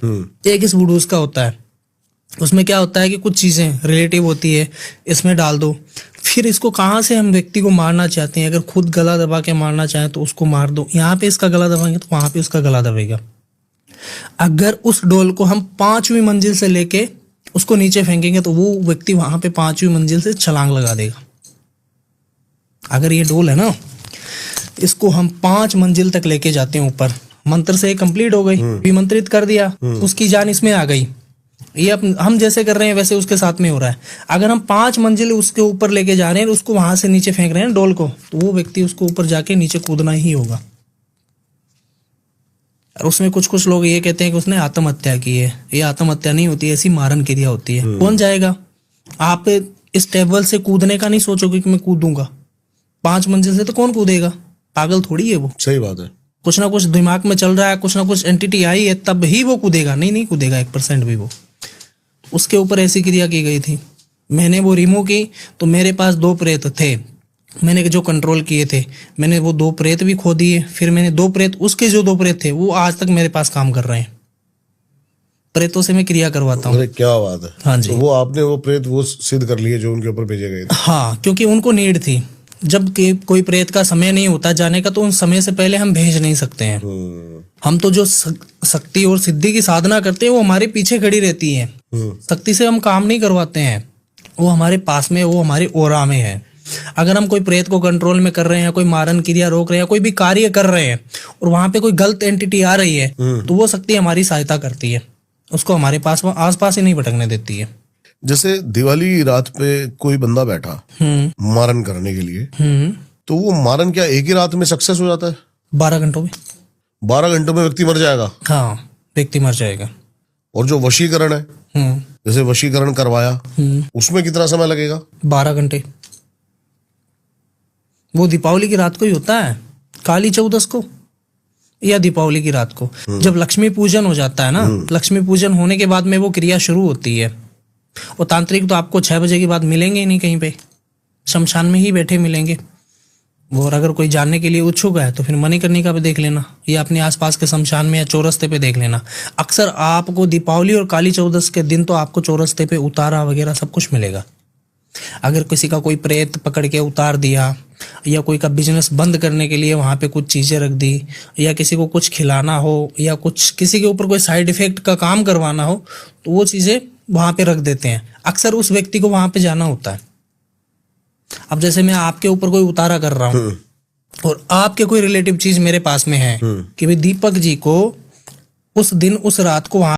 एक इस वुडूस का होता है। उसमें क्या होता है कि कुछ चीज़ें रिलेटिव होती है, इसमें डाल दो। फिर इसको कहाँ से हम व्यक्ति को मारना चाहते हैं, अगर खुद गला दबा के मारना चाहें तो उसको मार दो। यहाँ पे इसका गला दबाएंगे तो वहाँ पे उसका गला दबेगा। अगर उस डोल को हम 5वीं मंजिल से लेके उसको नीचे फेंकेंगे तो वो व्यक्ति वहाँ पे 5वीं मंजिल से छलांग लगा देगा। अगर ये डोल है ना, इसको हम 5 मंजिल तक लेके जाते हैं ऊपर, मंत्र से कंप्लीट हो गई, विमंत्रित कर दिया, उसकी जान इसमें आ गई। ये हम जैसे कर रहे हैं वैसे उसके साथ में हो रहा है। अगर हम 5 मंजिल उसके ऊपर लेके जा रहे हैं, उसको वहां से नीचे फेंक रहे हैं डोल को, तो वो व्यक्ति उसको ऊपर जाके नीचे कूदना ही होगा। और उसमें कुछ लोग ये कहते हैं कि उसने आत्महत्या की है। ये आत्महत्या नहीं होती है, ऐसी मारन क्रिया होती है। कौन जाएगा? आप इस टेबल से कूदने का नहीं सोचोगे कि मैं कूदूंगा। 5 मंजिल से तो कौन कूदेगा? पागल थोड़ी है वो। सही बात है। कुछ ना कुछ दिमाग में चल रहा है, कुछ ना कुछ एंटिटी आई है, तब ही वो कूदेगा। नहीं कूदेगा 1% भी वो। उसके ऊपर ऐसी क्रिया की गई थी। मैंने वो रिमूव की तो मेरे पास 2 प्रेत थे, मैंने जो कंट्रोल किए थे, मैंने वो 2 प्रेत भी खो दिए। फिर मैंने 2 प्रेत, उसके जो 2 प्रेत थे वो आज तक मेरे पास काम कर रहे हैं। प्रेतों से मैं क्रिया करवाता हूँ। अरे क्या बात है। हाँ जी। तो वो आपने वो प्रेत वो सिद्ध कर लिए जो उनके ऊपर भेजे गए थे? हाँ, क्योंकि उनको नीड थी। जब कोई प्रेत का समय नहीं होता जाने का, तो उन समय से पहले हम भेज नहीं सकते हैं। हम तो जो शक्ति और सिद्धि की साधना करते हैं वो हमारे पीछे खड़ी रहती है। शक्ति से हम काम नहीं करवाते हैं, वो हमारे पास में, वो हमारे ओरा में है। अगर हम कोई प्रेत को कंट्रोल में कर रहे हैं, कोई मारन क्रिया रोक रहे हैं, कोई भी कार्य कर रहे हैं और वहां पे कोई गलत एंटिटी आ रही है, तो वो शक्ति हमारी सहायता करती है, उसको हमारे पास आसपास ही नहीं भटकने देती है। जैसे दिवाली रात पे कोई बंदा बैठा मारन करने के लिए, तो वो मारन क्या एक ही रात में सक्सेस हो जाता है? 12 घंटों में। 12 घंटों में व्यक्ति मर जाएगा? हाँ, व्यक्ति मर जाएगा। और जो वशीकरण है, जैसे वशीकरण करवाया, उसमें कितना समय लगेगा? 12 घंटे। वो दीपावली की रात को ही होता है, काली चौदस को या दीपावली की रात को, जब लक्ष्मी पूजन हो जाता है ना। लक्ष्मी पूजन होने के बाद में वो क्रिया शुरू होती है। और तांत्रिक तो आपको 6 बजे के बाद मिलेंगे ही नहीं कहीं पे, शमशान में ही बैठे मिलेंगे। और अगर कोई जानने के लिए उत्सुक है तो फिर मणिकर्णिका पे देख लेना, या अपने आसपास के शमशान में या चौरस्ते पे देख लेना। अक्सर आपको दीपावली और काली चौदस के दिन तो आपको चौरस्ते पे उतारा वगैरह सब कुछ मिलेगा। अगर किसी का कोई प्रेत पकड़ के उतार दिया, या कोई का बिजनेस बंद करने के लिए वहां पे कुछ चीजें रख दी, या किसी को कुछ खिलाना हो, या कुछ किसी के ऊपर कोई साइड इफेक्ट का काम करवाना हो, तो वो चीजें वहां पे रख देते हैं। अक्सर उस व्यक्ति को वहां पे जाना होता है। अब जैसे मैं आपके ऊपर कोई उतारा कर रहा हूँ और आपके कोई रिलेटिव चीज मेरे पास में है कि भाई दीपक जी को उस दिन उस रात को वहां